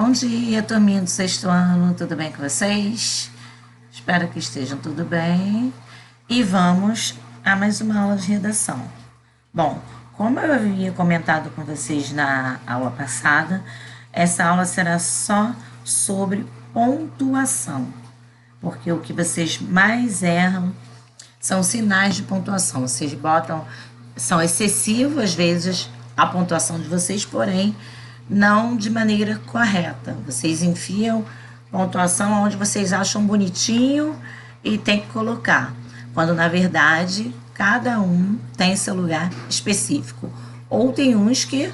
Bom dia, turminha do sexto ano, tudo bem com vocês? Espero que estejam tudo bem. E vamos a mais uma aula de redação. Bom, como eu havia comentado com vocês na aula passada, essa aula será só sobre pontuação, porque o que vocês mais erram são sinais de pontuação. Vocês botam, são excessivos às vezes a pontuação de vocês, porém não de maneira correta. Vocês enfiam pontuação onde vocês acham bonitinho e tem que colocar, quando na verdade cada um tem seu lugar específico. Ou tem uns que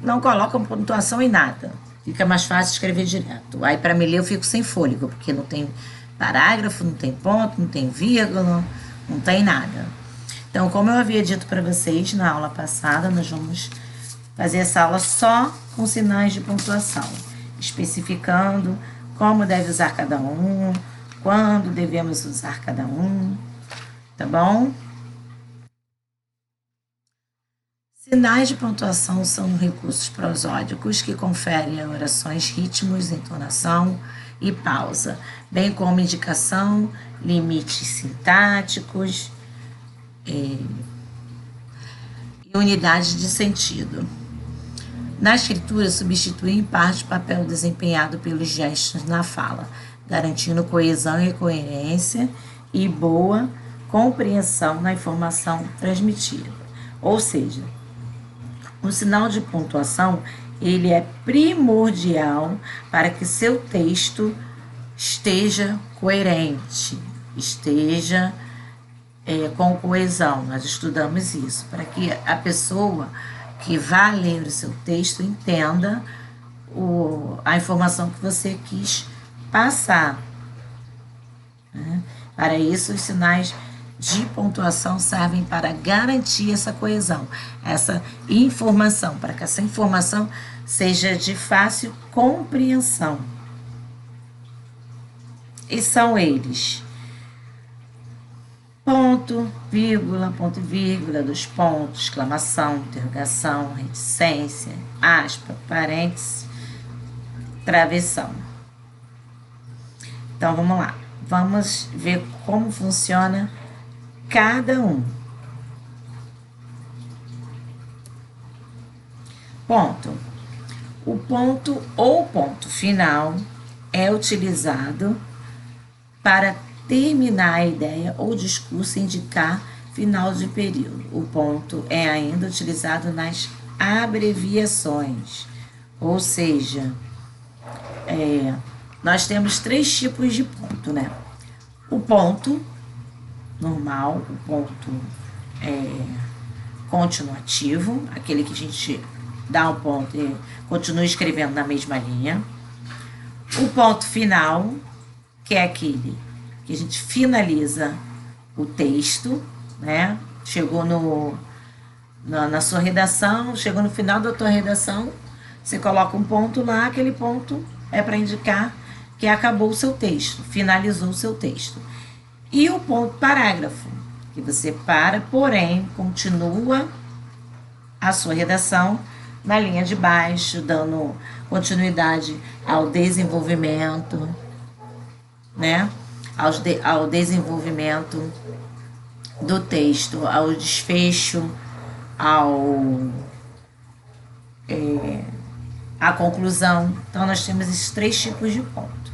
não colocam pontuação em nada, fica mais fácil escrever direto. Aí para me ler eu fico sem fôlego, porque não tem parágrafo, não tem ponto, não tem vírgula, não tem nada. Então, como eu havia dito para vocês na aula passada, nós vamos fazer essa aula só com sinais de pontuação, especificando como deve usar cada um, quando devemos usar cada um, tá bom? Sinais de pontuação são recursos prosódicos que conferem a orações ritmos, entonação e pausa, bem como indicação, limites sintáticos e unidades de sentido. Na escritura, substitui em parte o papel desempenhado pelos gestos na fala, garantindo coesão e coerência e boa compreensão na informação transmitida. Ou seja, o sinal de pontuação, ele é primordial para que seu texto esteja coerente, esteja com coesão. Nós estudamos isso, para que a pessoa que vai ler o seu texto entenda a informação que você quis passar, né? Para isso, os sinais de pontuação servem para garantir essa coesão, essa informação, para que essa informação seja de fácil compreensão. E são eles: ponto, vírgula, dois pontos, exclamação, interrogação, reticência, aspa, parênteses, travessão. Então, vamos lá. Vamos ver como funciona cada um. Ponto. O ponto ou ponto final é utilizado para terminar a ideia ou discurso e indicar final de período. O ponto é ainda utilizado nas abreviações, ou seja, nós temos 3 tipos de ponto, né? O ponto normal, o ponto continuativo, aquele que a gente dá um ponto e continua escrevendo na mesma linha. O ponto final, que é aquele que a gente finaliza o texto, né? Chegou na sua redação, chegou no final da tua redação, você coloca um ponto lá, aquele ponto é para indicar que acabou o seu texto, finalizou o seu texto. E o ponto parágrafo, que você para, porém, continua a sua redação na linha de baixo, dando continuidade ao desenvolvimento, né? Ao desenvolvimento do texto, ao desfecho, à conclusão. Então, nós temos esses 3 tipos de ponto.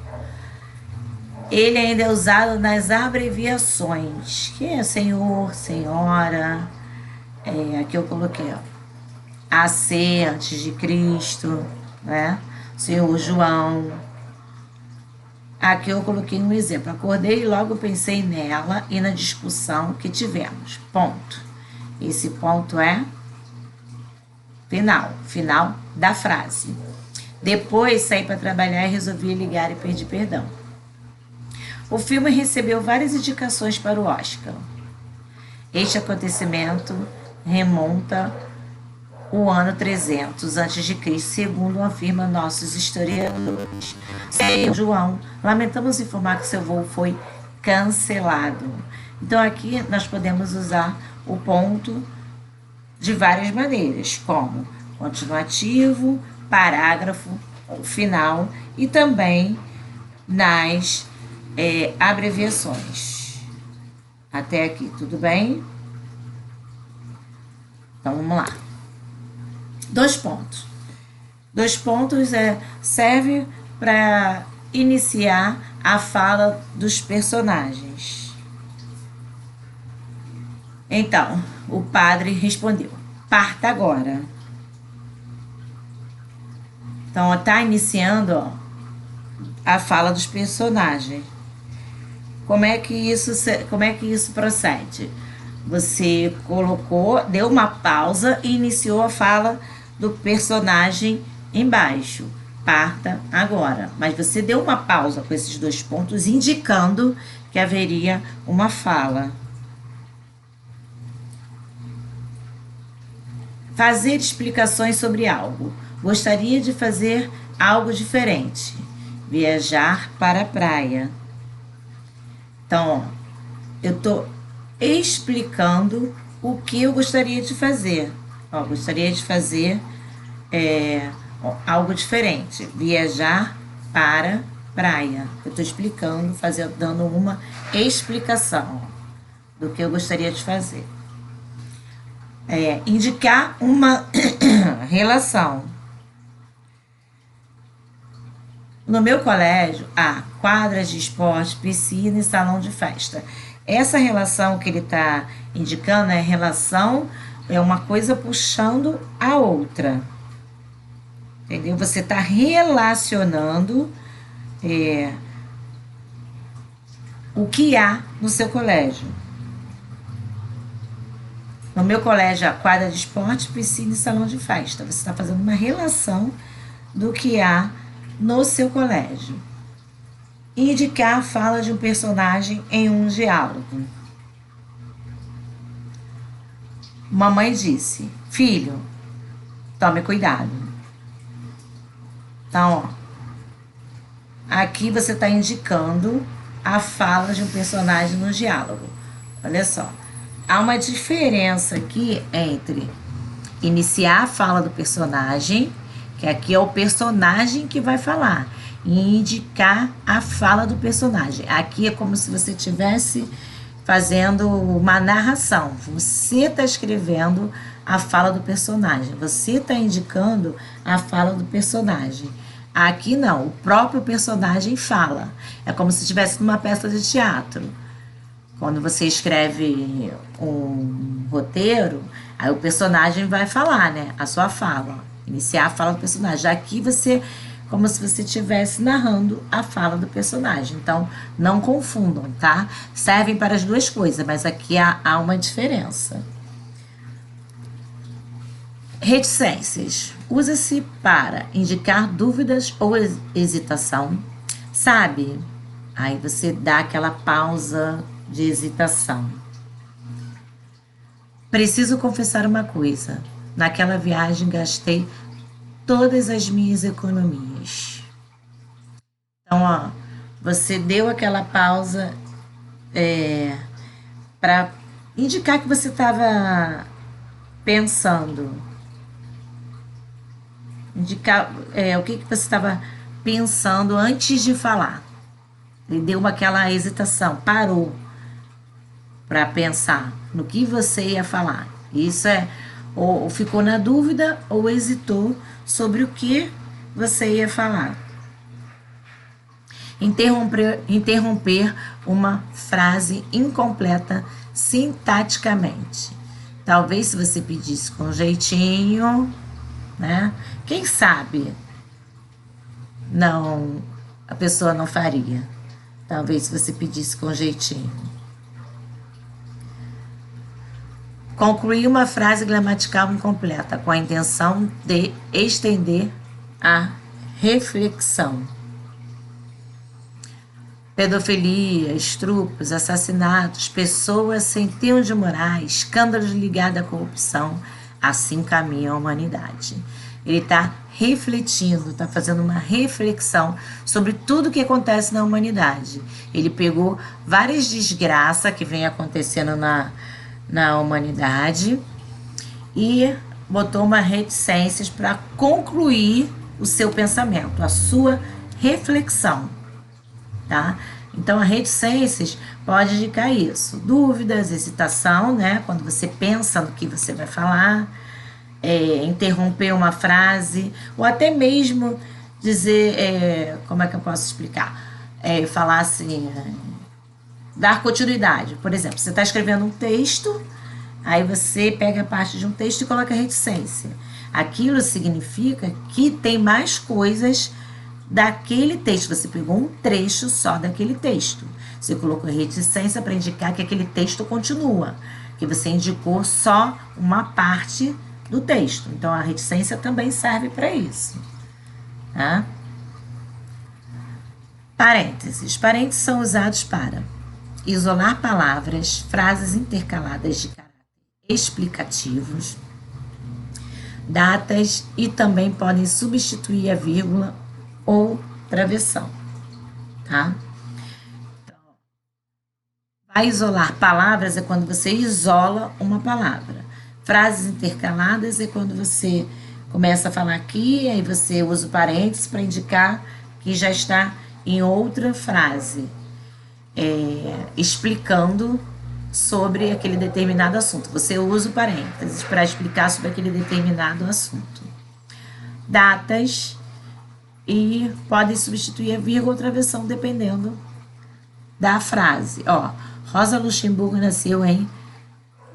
Ele ainda é usado nas abreviações, que é senhor, senhora, aqui eu coloquei, ó, AC, antes de Cristo, né? Senhor João. Aqui eu coloquei um exemplo. Acordei e logo pensei nela e na discussão que tivemos. Ponto. Esse ponto é final da frase. Depois saí para trabalhar e resolvi ligar e pedir perdão. O filme recebeu várias indicações para o Oscar. Este acontecimento remonta o ano 300 a.C., segundo afirma nossos historiadores. Senhor João, lamentamos informar que seu voo foi cancelado. Então, aqui nós podemos usar o ponto de várias maneiras, como continuativo, parágrafo, final e também nas abreviações. Até aqui, tudo bem? Então, vamos lá. 2 pontos. 2 pontos serve para iniciar a fala dos personagens. Então, o padre respondeu: parta agora. Então, está iniciando a fala dos personagens. Como é que isso procede? Você deu uma pausa e iniciou a fala do personagem embaixo. Parta agora. Mas você deu uma pausa com esses 2 pontos, indicando que haveria uma fala. Fazer explicações sobre algo. Gostaria de fazer algo diferente. Viajar para a praia. Então, eu estou explicando o que eu gostaria de fazer. Gostaria de fazer algo diferente. Viajar para praia. Eu estou explicando, dando uma explicação do que eu gostaria de fazer. Indicar uma relação. No meu colégio, há quadras de esporte, piscina e salão de festa. Essa relação que ele está indicando é uma coisa puxando a outra. Entendeu? Você está relacionando o que há no seu colégio. No meu colégio, há quadra de esporte, piscina e salão de festa. Você está fazendo uma relação do que há no seu colégio. Indicar a fala de um personagem em um diálogo. Mamãe disse: filho, tome cuidado. Então, aqui você está indicando a fala de um personagem no diálogo. Olha só. Há uma diferença aqui entre iniciar a fala do personagem, que aqui é o personagem que vai falar, e indicar a fala do personagem. Aqui é como se você estivesse fazendo uma narração. Você está escrevendo a fala do personagem. Você está indicando a fala do personagem. Aqui não, o próprio personagem fala. É como se estivesse numa peça de teatro. Quando você escreve um roteiro, aí o personagem vai falar, né? A sua fala. Iniciar a fala do personagem. Aqui você, como se você estivesse narrando a fala do personagem. Então, não confundam, tá? Servem para as 2 coisas, mas aqui há uma diferença. Reticências. Usa-se para indicar dúvidas ou hesitação. Sabe? Aí você dá aquela pausa de hesitação. Preciso confessar uma coisa. Naquela viagem gastei todas as minhas economias. Então, você deu aquela pausa para indicar que você estava pensando. Indicar o que você estava pensando antes de falar. Ele deu aquela hesitação, parou para pensar no que você ia falar. Isso ou ficou na dúvida ou hesitou sobre o que você ia falar. Interromper uma frase incompleta sintaticamente. Talvez se você pedisse com jeitinho, né? Quem sabe a pessoa não faria. Talvez se você pedisse com jeitinho. Concluir uma frase gramatical incompleta com a intenção de estender a reflexão. Pedofilia, estupros, assassinatos, pessoas sem teor de moral, escândalos ligados à corrupção, assim caminha a humanidade. Ele está refletindo, está fazendo uma reflexão sobre tudo que acontece na humanidade. Ele pegou várias desgraças que vem acontecendo na humanidade e botou uma reticências para concluir o seu pensamento, a sua reflexão, tá? Então, a reticências pode indicar isso. Dúvidas, hesitação, né? Quando você pensa no que você vai falar, interromper uma frase, ou até mesmo dizer, como é que eu posso explicar? Falar assim, dar continuidade. Por exemplo, você está escrevendo um texto, aí você pega a parte de um texto e coloca reticência. Aquilo significa que tem mais coisas daquele texto. Você pegou um trecho só daquele texto. Você colocou reticência para indicar que aquele texto continua, que você indicou só uma parte do texto. Então, a reticência também serve para isso. Tá? Parênteses. Parênteses são usados para isolar palavras, frases intercaladas de caráter explicativos, datas e também podem substituir a vírgula ou travessão, tá? Então, vai isolar palavras é quando você isola uma palavra. Frases intercaladas é quando você começa a falar aqui, aí você usa o parênteses para indicar que já está em outra frase, explicando sobre aquele determinado assunto. Você usa o parênteses para explicar sobre aquele determinado assunto. Datas e podem substituir a vírgula ou travessão dependendo da frase. Ó, Rosa Luxemburgo nasceu em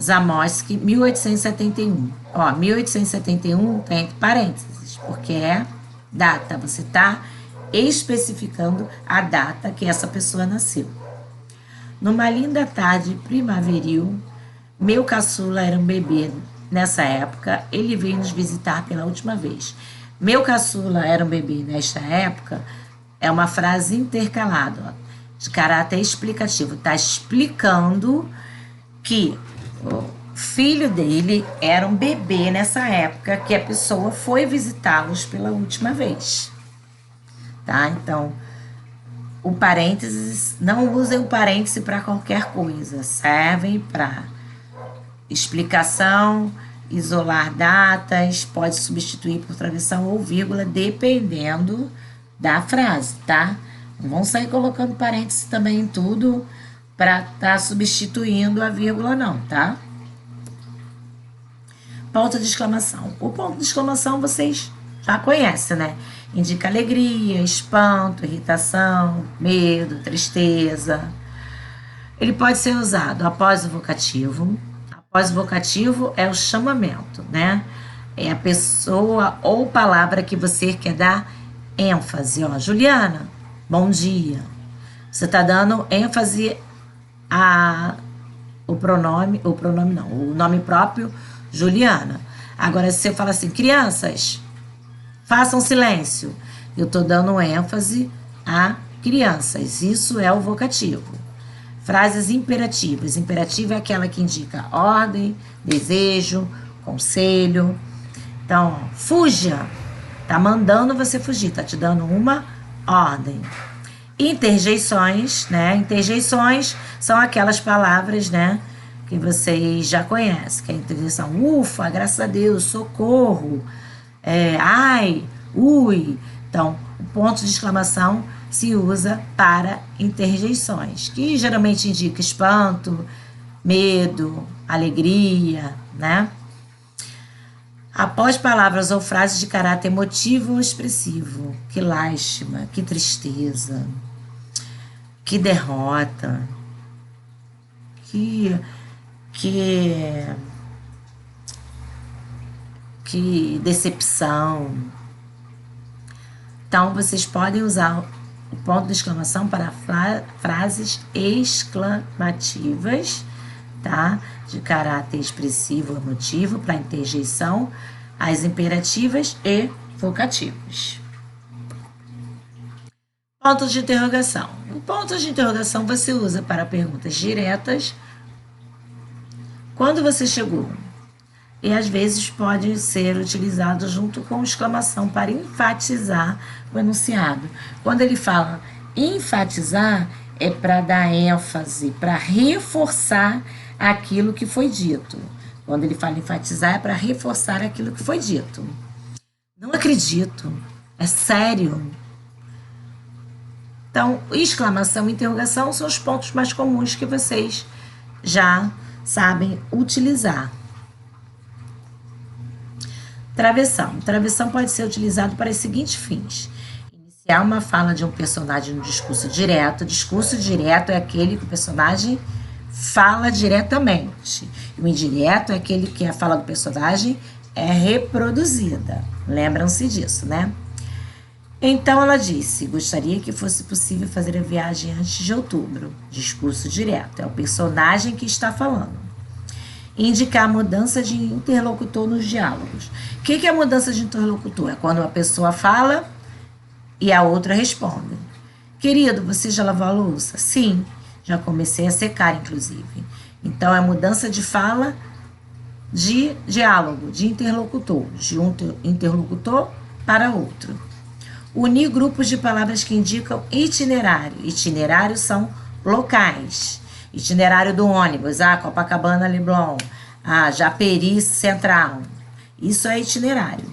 Zamość, 1871. Ó, 1871 tem entre parênteses, porque é data. Você está especificando a data que essa pessoa nasceu. Numa linda tarde primaveril, meu caçula era um bebê. Nessa época, ele veio nos visitar pela última vez. Meu caçula era um bebê nesta época é uma frase intercalada, ó, de caráter explicativo. Está explicando que o filho dele era um bebê nessa época que a pessoa foi visitá-los pela última vez. Tá? Então, o parênteses, não usem o parêntese para qualquer coisa, servem para explicação, isolar datas, pode substituir por travessão ou vírgula, dependendo da frase, tá? Não vão sair colocando parênteses também em tudo para estar substituindo a vírgula, não, tá? Ponto de exclamação. O ponto de exclamação vocês já conhecem, né? Indica alegria, espanto, irritação, medo, tristeza. Ele pode ser usado após o vocativo. Após o vocativo é o chamamento, né? É a pessoa ou palavra que você quer dar ênfase. Ó, Juliana, bom dia. Você está dando ênfase o nome próprio, Juliana. Agora, se você fala assim, crianças, façam silêncio. Eu estou dando ênfase a crianças. Isso é o vocativo. Frases imperativas. Imperativa é aquela que indica ordem, desejo, conselho. Então, fuja. Tá mandando você fugir, tá te dando uma ordem. Interjeições, né? Interjeições são aquelas palavras, né, que vocês já conhecem, que é a interjeição ufa, graças a Deus, socorro, ai, ui. Então, o ponto de exclamação se usa para interjeições, que geralmente indica espanto, medo, alegria, né? Após palavras ou frases de caráter emotivo ou expressivo, que lástima, que tristeza, que derrota, que decepção. Então, vocês podem usar o ponto de exclamação para frases exclamativas, tá? De caráter expressivo, emotivo, para interjeição, as imperativas e vocativos. Pontos de interrogação. O ponto de interrogação você usa para perguntas diretas. Quando você chegou? E às vezes pode ser utilizado junto com exclamação para enfatizar o enunciado. Quando ele fala enfatizar, é para dar ênfase, para reforçar aquilo que foi dito. Quando ele fala enfatizar, é para reforçar aquilo que foi dito. Não acredito. É sério? Então, exclamação e interrogação são os pontos mais comuns que vocês já sabem utilizar. Travessão. Travessão pode ser utilizado para os seguintes fins: iniciar uma fala de um personagem no discurso direto. Discurso direto é aquele que o personagem fala diretamente. O indireto é aquele que a fala do personagem é reproduzida. Lembram-se disso, né? Então ela disse: gostaria que fosse possível fazer a viagem antes de outubro. Discurso direto, é o personagem que está falando. Indicar a mudança de interlocutor nos diálogos. O que é a mudança de interlocutor? É quando uma pessoa fala e a outra responde. Querido, você já lavou a louça? Sim, já comecei a secar, inclusive. Então, é mudança de fala, de diálogo, de interlocutor, de um interlocutor para outro. Unir grupos de palavras que indicam itinerário. Itinerários são locais. Itinerário do ônibus, Copacabana, Leblon, Japeri Central. Isso é itinerário.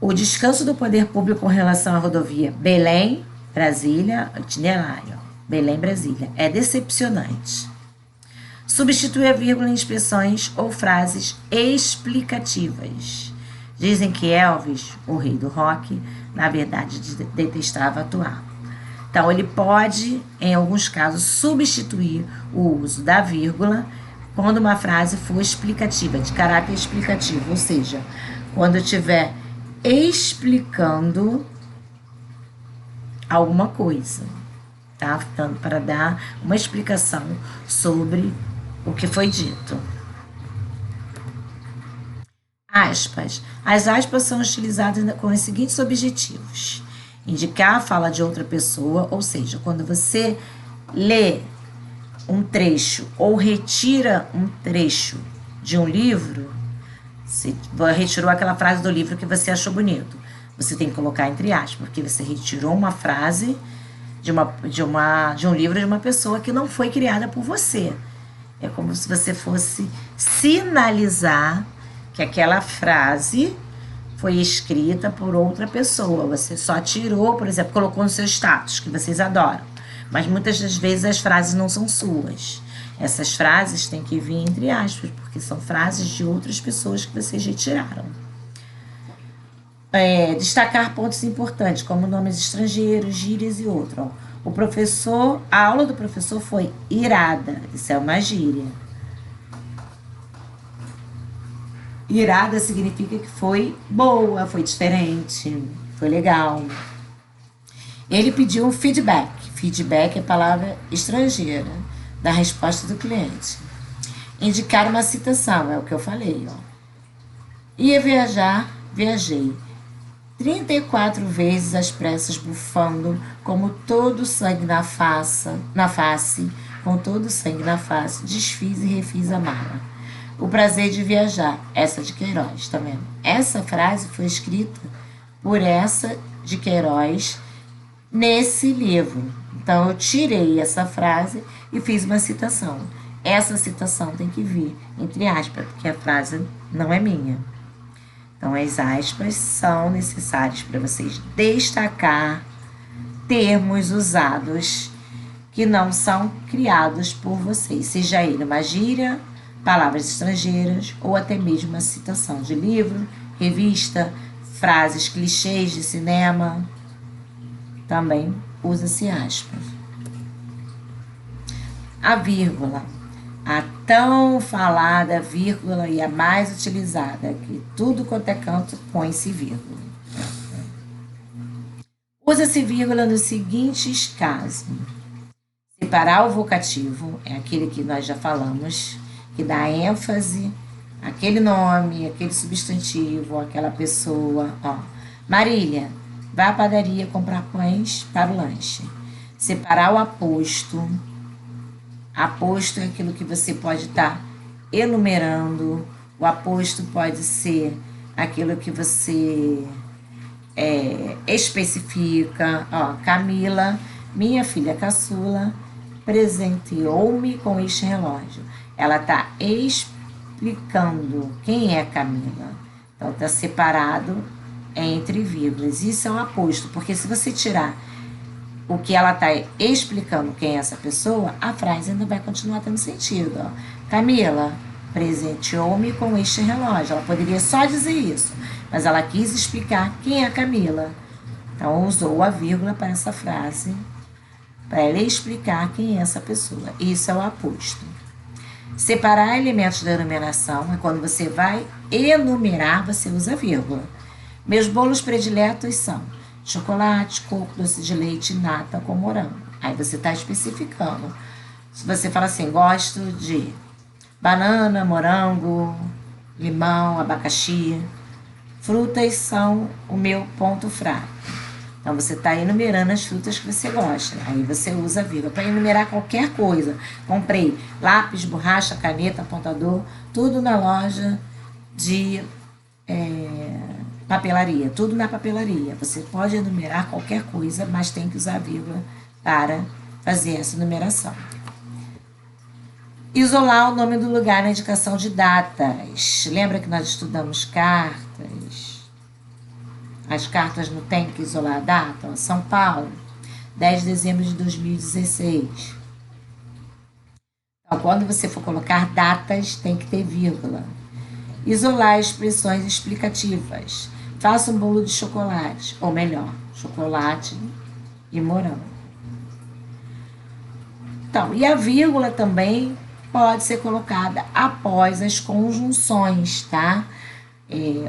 O descanso do poder público com relação à rodovia Belém, Brasília, itinerário, Belém, Brasília, é decepcionante. Substituir a vírgula em expressões ou frases explicativas. Dizem que Elvis, o rei do rock, na verdade detestava atuar. Então, ele pode, em alguns casos, substituir o uso da vírgula quando uma frase for explicativa, de caráter explicativo, ou seja, quando estiver explicando alguma coisa, tá? Portanto, para dar uma explicação sobre o que foi dito. Aspas. As aspas são utilizadas com os seguintes objetivos: indicar a fala de outra pessoa, ou seja, quando você lê um trecho ou retira um trecho de um livro, você retirou aquela frase do livro que você achou bonito, você tem que colocar entre aspas, porque você retirou uma frase de um livro de uma pessoa que não foi criada por você. É como se você fosse sinalizar que aquela frase foi escrita por outra pessoa. Você só tirou, por exemplo, colocou no seu status, que vocês adoram. Mas muitas das vezes as frases não são suas. Essas frases têm que vir entre aspas, porque são frases de outras pessoas que vocês retiraram. Destacar pontos importantes, como nomes estrangeiros, gírias e outros. A aula do professor foi irada. Isso é uma gíria. Irada significa que foi boa, foi diferente, foi legal. Ele pediu um feedback. Feedback é palavra estrangeira da resposta do cliente. Indicar uma citação, é o que eu falei. Ia viajar, viajei. 34 vezes às pressas, bufando, como todo sangue na face, com todo sangue na face, desfiz e refiz a mala. O prazer de viajar, essa de Queiroz, tá vendo? Essa frase foi escrita por essa de Queiroz nesse livro. Então, eu tirei essa frase e fiz uma citação. Essa citação tem que vir entre aspas, porque a frase não é minha. Então, as aspas são necessárias para vocês destacar termos usados que não são criados por vocês, seja ele uma gíria, palavras estrangeiras ou até mesmo uma citação de livro, revista, frases clichês de cinema. Também usa-se aspas. A vírgula. A tão falada vírgula e a mais utilizada, que tudo quanto é canto põe-se vírgula. Usa-se vírgula nos seguintes casos: separar o vocativo, é aquele que nós já falamos, que dá ênfase àquele nome, aquele substantivo, aquela pessoa. Marília, vá à padaria comprar pães para o lanche. Separar o aposto. Aposto é aquilo que você pode estar enumerando. O aposto pode ser aquilo que você especifica. Camila, minha filha caçula, presenteou-me com este relógio. Ela está explicando quem é Camila. Então, está separado entre vírgulas. Isso é um aposto, porque se você tirar o que ela está explicando quem é essa pessoa, a frase ainda vai continuar tendo sentido. Ó. Camila presenteou-me com este relógio. Ela poderia só dizer isso, mas ela quis explicar quem é a Camila. Então, usou a vírgula para essa frase, para ela explicar quem é essa pessoa. Isso é o aposto. Separar elementos da enumeração é quando você vai enumerar, você usa vírgula. Meus bolos prediletos são chocolate, coco, doce de leite, nata com morango. Aí você está especificando. Se você fala assim, gosto de banana, morango, limão, abacaxi, frutas são o meu ponto fraco. Então, você está enumerando as frutas que você gosta. Aí você usa a vírgula para enumerar qualquer coisa. Comprei lápis, borracha, caneta, apontador, tudo na loja de papelaria. Tudo na papelaria. Você pode enumerar qualquer coisa, mas tem que usar a vírgula para fazer essa enumeração. Isolar o nome do lugar na indicação de datas. Lembra que nós estudamos cartas? As cartas não tem que isolar a data. Ó, São Paulo, 10 de dezembro de 2016. Então, quando você for colocar datas, tem que ter vírgula. Isolar expressões explicativas. Faça um bolo de chocolate, ou melhor, chocolate e morango. Então, e a vírgula também pode ser colocada após as conjunções, tá?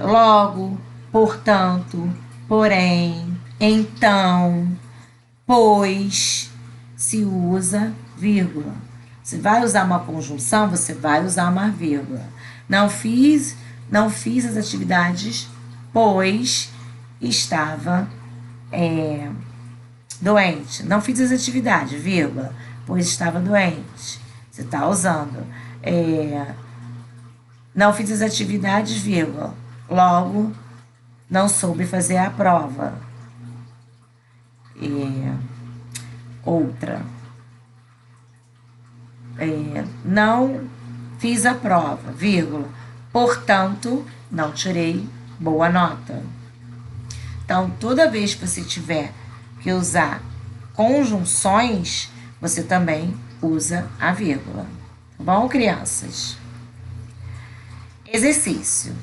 Logo, portanto, porém, então, pois, se usa vírgula. Se vai usar uma conjunção, você vai usar uma vírgula. Não fiz as atividades, pois estava doente. Não fiz as atividades, vírgula, pois estava doente. Você está usando. Não fiz as atividades, vírgula, logo, não soube fazer a prova. Outra. Não fiz a prova, vírgula. Portanto, não tirei boa nota. Então, toda vez que você tiver que usar conjunções, você também usa a vírgula. Tá bom, crianças? Exercício.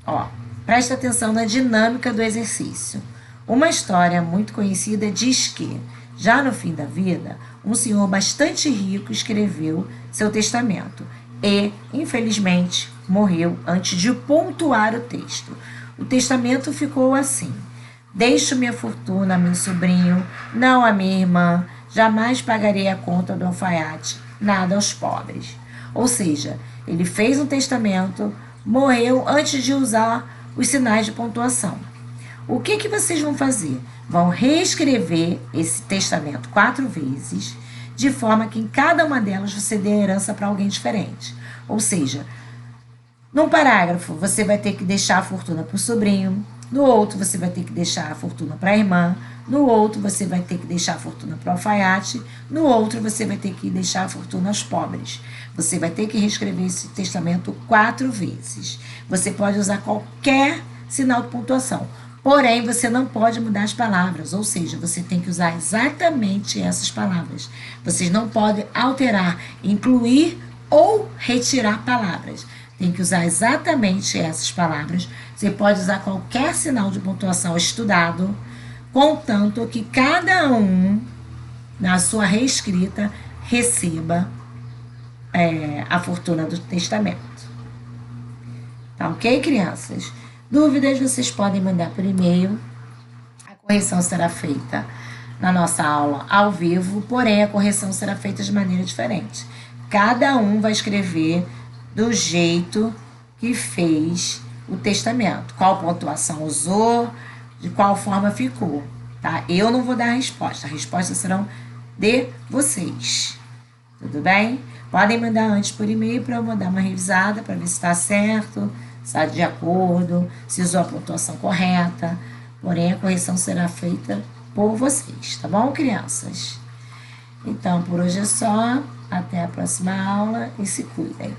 Ó, presta atenção na dinâmica do exercício. Uma história muito conhecida diz que, já no fim da vida, um senhor bastante rico escreveu seu testamento e, infelizmente, morreu antes de pontuar o texto. O testamento ficou assim: deixo minha fortuna a meu sobrinho, não a minha irmã, jamais pagarei a conta do alfaiate, nada aos pobres. Ou seja, ele fez um testamento, morreu antes de usar os sinais de pontuação. O que vocês vão fazer? Vão reescrever esse testamento 4 vezes, de forma que em cada uma delas você dê herança para alguém diferente. Ou seja, num parágrafo você vai ter que deixar a fortuna para o sobrinho, no outro você vai ter que deixar a fortuna para a irmã, no outro você vai ter que deixar a fortuna para o alfaiate, no outro você vai ter que deixar a fortuna aos pobres. Você vai ter que reescrever esse testamento 4 vezes. Você pode usar qualquer sinal de pontuação, porém você não pode mudar as palavras, ou seja, você tem que usar exatamente essas palavras. Vocês não podem alterar, incluir ou retirar palavras. Tem que usar exatamente essas palavras. Você pode usar qualquer sinal de pontuação estudado, contanto que cada um, na sua reescrita, receba a fortuna do testamento. Tá ok, crianças? Dúvidas vocês podem mandar por e-mail. A correção será feita na nossa aula ao vivo, porém a correção será feita de maneira diferente. Cada um vai escrever do jeito que fez o testamento. Qual pontuação usou, de qual forma ficou, tá? Eu não vou dar a resposta. As respostas serão de vocês. Tudo bem? Podem mandar antes por e-mail para eu mandar uma revisada para ver se está certo, se está de acordo, se usou a pontuação correta. Porém, a correção será feita por vocês, tá bom, crianças? Então, por hoje é só. Até a próxima aula e se cuidem.